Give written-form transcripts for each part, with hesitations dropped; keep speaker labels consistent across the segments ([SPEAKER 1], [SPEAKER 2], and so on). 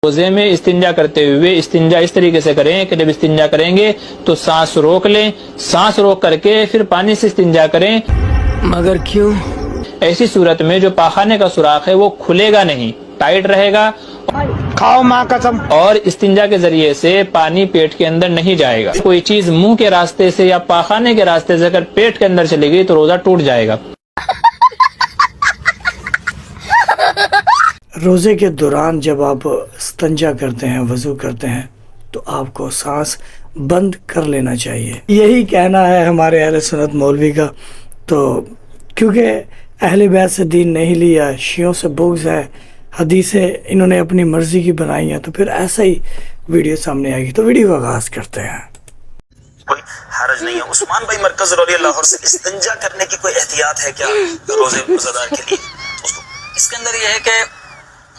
[SPEAKER 1] روزے میں استنجا کرتے ہوئے استنجا اس طریقے سے کریں کہ جب استنجا کریں گے تو سانس روک لیں، سانس روک کر کے پھر پانی سے استنجا کریں۔
[SPEAKER 2] مگر کیوں؟
[SPEAKER 1] ایسی صورت میں جو پاخانے کا سوراخ ہے وہ کھلے گا نہیں، ٹائٹ رہے گا،
[SPEAKER 3] کھاؤ ماں قسم۔
[SPEAKER 1] اور استنجا کے ذریعے سے پانی پیٹ کے اندر نہیں جائے گا۔ کوئی چیز منہ کے راستے سے یا پاخانے کے راستے سے اگر پیٹ کے اندر چلی گئی تو روزہ ٹوٹ جائے گا۔
[SPEAKER 3] روزے کے دوران جب آپ استنجا کرتے ہیں، وضو کرتے ہیں، تو آپ کو سانس بند کر لینا چاہیے۔ یہی کہنا ہے ہمارے اہل سنت مولوی کا۔ تو کیونکہ اہل بیت سے دین نہیں لیا، شیعوں سے بغض ہے، حدیثیں انہوں نے اپنی مرضی کی بنائی ہیں، تو پھر ایسا ہی ویڈیو سامنے آئے گی۔ تو ویڈیو کا آغاز کرتے ہیں۔
[SPEAKER 4] کوئی حرج نہیں ہے۔ عثمان بھائی مرکز رضی اللہ عنہ سے استنجا کرنے کی کوئی احتیاط ہے کیا روزے روزہ کے لیے؟
[SPEAKER 5] اس کے اندر یہ ہے کہ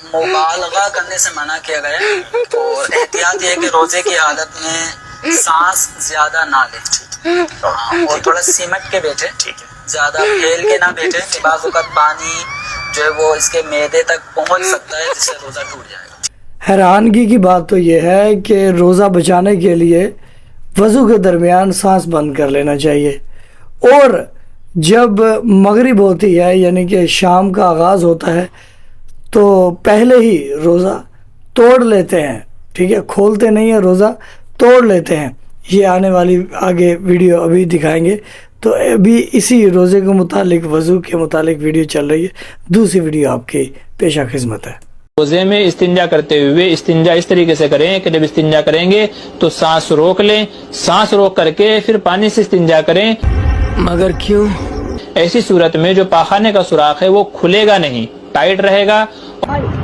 [SPEAKER 5] مبالغہ کرنے سے منع کیا گیا ہے، اور احتیاط یہ ہے کہ روزے کی حالت میں سانس زیادہ نہ لیں، اور تھوڑا سمٹ کے بیٹھے، زیادہ پھیل کے نہ بیٹھے کہ بعض اوقات پانی جو ہے وہ اس کے معدے تک پہنچ سکتا ہے، جس سے روزہ ٹوٹ جائے گا۔
[SPEAKER 3] حیرانگی کی بات تو یہ ہے کہ روزہ بچانے کے لیے وضو کے درمیان سانس بند کر لینا چاہیے، اور جب مغرب ہوتی ہے یعنی کہ شام کا آغاز ہوتا ہے تو پہلے ہی روزہ توڑ لیتے ہیں، ٹھیک ہے، کھولتے نہیں ہیں، روزہ توڑ لیتے ہیں۔ یہ آنے والی آگے ویڈیو ابھی دکھائیں گے۔ تو ابھی اسی روزے کے متعلق، وضو کے متعلق ویڈیو چل رہی ہے، دوسری ویڈیو آپ کی پیشہ خدمت ہے۔
[SPEAKER 1] روزے میں استنجا کرتے ہوئے استنجا اس طریقے سے کریں کہ جب استنجا کریں گے تو سانس روک لیں، سانس روک کر کے پھر پانی سے استنجا کریں۔
[SPEAKER 2] مگر کیوں؟
[SPEAKER 1] ایسی صورت میں جو پاخانے کا سوراخ ہے وہ کھلے گا نہیں، ٹائٹ رہے گا،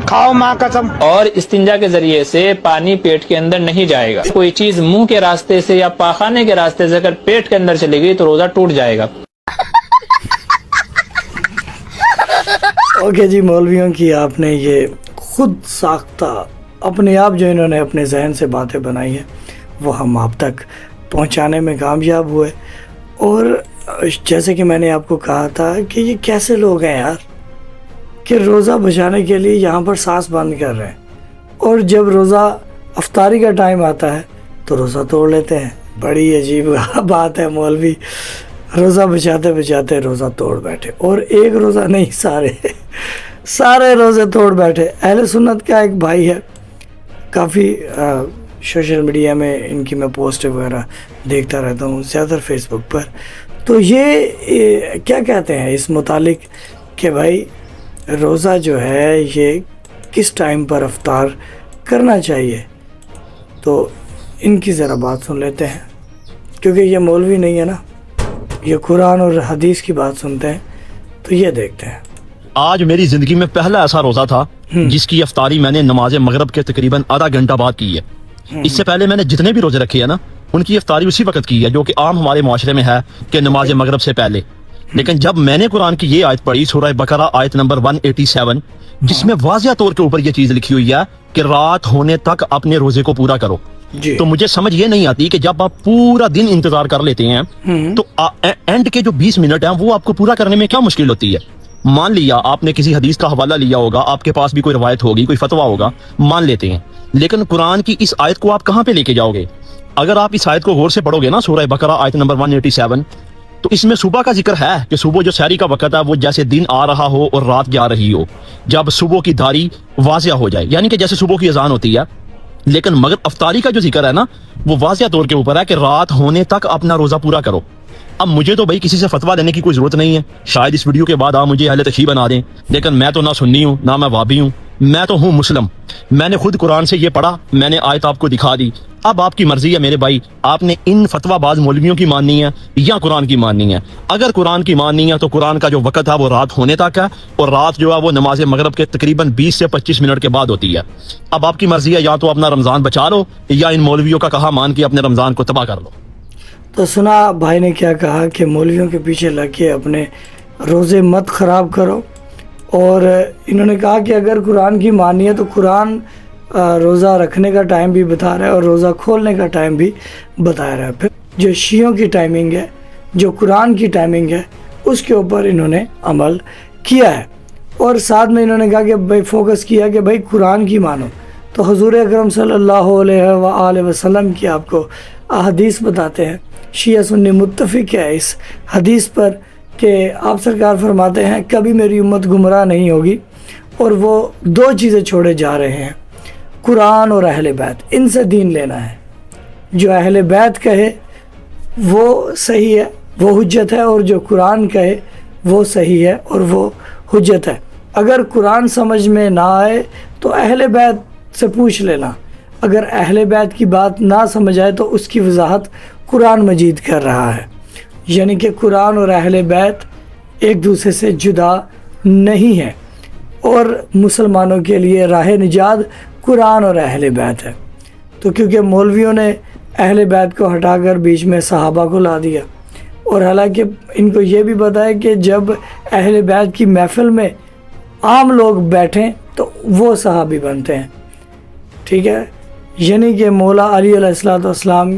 [SPEAKER 3] کھاؤ ماں قسم۔
[SPEAKER 1] اور استنجا کے ذریعے سے پانی پیٹ کے اندر نہیں جائے گا۔ کوئی چیز منہ کے راستے سے یا پاخانے کے راستے سے اگر پیٹ کے اندر چلی گئی تو روزہ ٹوٹ جائے گا۔
[SPEAKER 3] اوکے جی، مولویوں کی آپ نے یہ خود ساختہ اپنے آپ جو انہوں نے اپنے ذہن سے باتیں بنائی ہیں وہ ہم آپ تک پہنچانے میں کامیاب ہوئے۔ اور جیسے کہ میں نے آپ کو کہا تھا کہ یہ کیسے لوگ ہیں یار کہ روزہ بچانے کے لیے یہاں پر سانس بند کر رہے ہیں، اور جب روزہ افطاری کا ٹائم آتا ہے تو روزہ توڑ لیتے ہیں۔ بڑی عجیب بات ہے، مولوی روزہ بچاتے بچاتے روزہ توڑ بیٹھے، اور ایک روزہ نہیں، سارے روزے توڑ بیٹھے۔ اہل سنت کا ایک بھائی ہے، کافی سوشل میڈیا میں ان کی میں پوسٹ وغیرہ دیکھتا رہتا ہوں، زیادہ فیس بک پر۔ تو یہ کیا کہتے ہیں اس متعلق کہ بھائی روزہ جو ہے یہ کس ٹائم پر افطار کرنا چاہیے؟ تو ان کی ذرا بات سن لیتے ہیں، کیونکہ یہ مولوی نہیں ہے نا، یہ قرآن اور حدیث کی بات سنتے ہیں۔ تو یہ دیکھتے ہیں۔
[SPEAKER 6] آج میری زندگی میں پہلا ایسا روزہ تھا جس کی افطاری میں نے نماز مغرب کے تقریباً آدھا گھنٹہ بعد کی ہے۔ اس سے پہلے میں نے جتنے بھی روزے رکھے ہیں نا، ان کی افطاری اسی وقت کی ہے، جو کہ عام ہمارے معاشرے میں ہے کہ نماز مغرب سے پہلے۔ لیکن جب میں نے قرآن کی یہ آیت پڑھی، سورہ بقرہ آیت نمبر 187، جس میں واضح طور کے اوپر یہ چیز لکھی ہوئی ہے کہ رات ہونے تک اپنے روزے کو پورا کرو، تو مجھے سمجھ یہ نہیں آتی کہ جب آپ پورا دن انتظار کر لیتے ہیں تو اینڈ کے جو 20 منٹ ہیں وہ آپ کو پورا کرنے میں کیا مشکل ہوتی ہے؟ مان لیا آپ نے کسی حدیث کا حوالہ لیا ہوگا، آپ کے پاس بھی کوئی روایت ہوگی، کوئی فتویٰ ہوگا، مان لیتے ہیں، لیکن قرآن کی اس آیت کو آپ کہاں پہ لے کے جاؤ گے؟ اگر آپ اس آیت کو غور سے پڑھو گے نا، سورہ بقرہ آیت نمبر 187، تو اس میں صبح کا ذکر ہے کہ صبح جو سحری کا وقت ہے وہ جیسے دن آ رہا ہو اور رات جا رہی ہو، جب صبح کی دھاری واضح ہو جائے، یعنی کہ جیسے صبح کی اذان ہوتی ہے۔ لیکن مگر افطاری کا جو ذکر ہے نا، وہ واضح طور کے اوپر ہے کہ رات ہونے تک اپنا روزہ پورا کرو۔ اب مجھے تو بھائی کسی سے فتویٰ لینے کی کوئی ضرورت نہیں ہے، شاید اس ویڈیو کے بعد آپ مجھے اہل تشیع بنا دیں، لیکن میں تو نہ سنی ہوں نہ میں وابی ہوں، میں تو ہوں مسلم۔ میں نے خود قرآن سے یہ پڑھا، میں نے آیت آپ کو دکھا دی۔ اب آپ کی مرضی ہے میرے بھائی، آپ نے ان فتویٰ باز مولویوں کی ماننی ہے یا قرآن کی ماننی ہے۔ اگر قرآن کی ماننی ہے تو قرآن کا جو وقت ہے وہ رات ہونے تک ہے، اور رات جو ہے وہ نماز مغرب کے تقریباً 20 سے 25 منٹ کے بعد ہوتی ہے۔ اب آپ کی مرضی ہے، یا تو اپنا رمضان بچا لو یا ان مولویوں کا کہا مان کے اپنے رمضان کو تباہ کر لو۔
[SPEAKER 3] تو سنا بھائی نے کیا کہا کہ مولویوں کے پیچھے لگ کے اپنے روزے مت خراب کرو، اور انہوں نے کہا کہ اگر قرآن کی مانی ہے تو قرآن روزہ رکھنے کا ٹائم بھی بتا رہا ہے اور روزہ کھولنے کا ٹائم بھی بتا رہا ہے۔ پھر جو شیعوں کی ٹائمنگ ہے، جو قرآن کی ٹائمنگ ہے، اس کے اوپر انہوں نے عمل کیا ہے، اور ساتھ میں انہوں نے کہا کہ بھائی فوکس کیا کہ بھائی قرآن کی مانو، تو حضور اکرم صلی اللہ علیہ وآلہ وسلم کی آپ کو احادیث بتاتے ہیں، شیعہ سنی متفق ہے اس حدیث پر کہ آپ سرکار فرماتے ہیں کبھی میری امت گمراہ نہیں ہوگی، اور وہ دو چیزیں چھوڑے جا رہے ہیں، قرآن اور اہل بیت، ان سے دین لینا ہے۔ جو اہل بیت کہے وہ صحیح ہے، وہ حجت ہے، اور جو قرآن کہے وہ صحیح ہے اور وہ حجت ہے۔ اگر قرآن سمجھ میں نہ آئے تو اہل بیت سے پوچھ لینا، اگر اہل بیت کی بات نہ سمجھ آئے تو اس کی وضاحت قرآن مجید کر رہا ہے، یعنی کہ قرآن اور اہل بیت ایک دوسرے سے جدا نہیں ہے، اور مسلمانوں کے لیے راہ نجات قرآن اور اہل بیت ہے۔ تو کیونکہ مولویوں نے اہل بیت کو ہٹا کر بیچ میں صحابہ کو لا دیا، اور حالانکہ ان کو یہ بھی پتہ ہے کہ جب اہل بیت کی محفل میں عام لوگ بیٹھیں تو وہ صحابی بنتے ہیں، ٹھیک ہے، یعنی کہ مولا علی علیہ السلام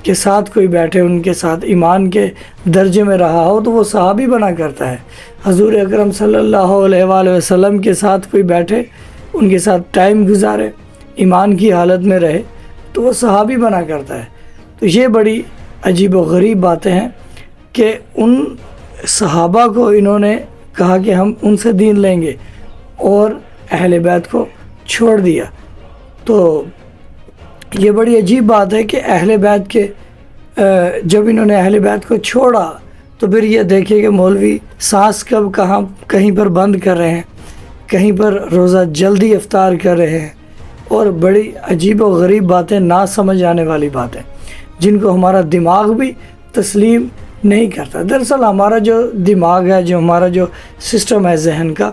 [SPEAKER 3] کے ساتھ کوئی بیٹھے، ان کے ساتھ ایمان کے درجے میں رہا ہو تو وہ صحابی بنا کرتا ہے۔ حضور اکرم صلی اللہ علیہ وآلہ وسلم کے ساتھ کوئی بیٹھے، ان کے ساتھ ٹائم گزارے، ایمان کی حالت میں رہے تو وہ صحابی بنا کرتا ہے۔ تو یہ بڑی عجیب و غریب باتیں ہیں کہ ان صحابہ کو انہوں نے کہا کہ ہم ان سے دین لیں گے اور اہل بیت کو چھوڑ دیا۔ تو یہ بڑی عجیب بات ہے کہ اہل بیت کے جب انہوں نے اہل بیت کو چھوڑا تو پھر یہ دیکھیں کہ مولوی سانس کب کہاں کہیں پر بند کر رہے ہیں، کہیں پر روزہ جلدی افطار کر رہے ہیں، اور بڑی عجیب و غریب باتیں، نہ سمجھ آنے والی باتیں جن کو ہمارا دماغ بھی تسلیم نہیں کرتا۔ دراصل ہمارا جو دماغ ہے، جو ہمارا جو سسٹم ہے ذہن کا،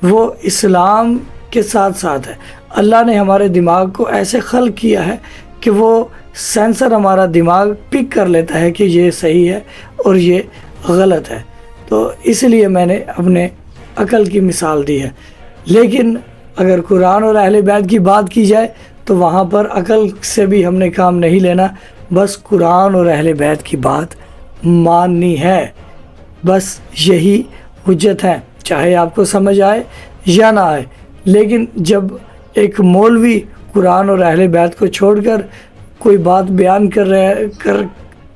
[SPEAKER 3] وہ اسلام کے ساتھ ساتھ ہے۔ اللہ نے ہمارے دماغ کو ایسے خلق کیا ہے کہ وہ سینسر ہمارا دماغ پک کر لیتا ہے کہ یہ صحیح ہے اور یہ غلط ہے۔ تو اس لیے میں نے اپنے عقل کی مثال دی ہے، لیکن اگر قرآن اور اہل بیت کی بات کی جائے تو وہاں پر عقل سے بھی ہم نے کام نہیں لینا، بس قرآن اور اہل بیت کی بات ماننی ہے، بس یہی حجت ہے، چاہے آپ کو سمجھ آئے یا نہ آئے۔ لیکن جب ایک مولوی قرآن اور اہل بیت کو چھوڑ کر کوئی بات بیان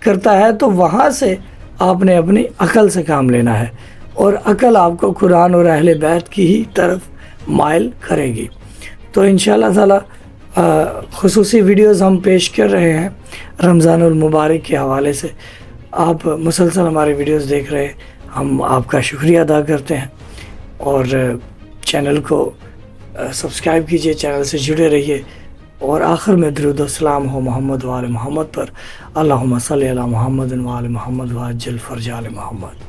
[SPEAKER 3] کرتا ہے تو وہاں سے آپ نے اپنی عقل سے کام لینا ہے، اور عقل آپ کو قرآن اور اہل بیت کی ہی طرف مائل کرے گی۔ تو انشاءاللہ تعالی خصوصی ویڈیوز ہم پیش کر رہے ہیں رمضان المبارک کے حوالے سے۔ آپ مسلسل ہمارے ویڈیوز دیکھ رہے ہیں، ہم آپ کا شکریہ ادا کرتے ہیں، اور چینل کو سبسکرائب کیجئے، چینل سے جڑے رہیے، اور آخر میں درود و سلام ہو محمد و آل محمد پر۔ اللہم صلی علی محمد و آل محمد وعجل فرج آل محمد۔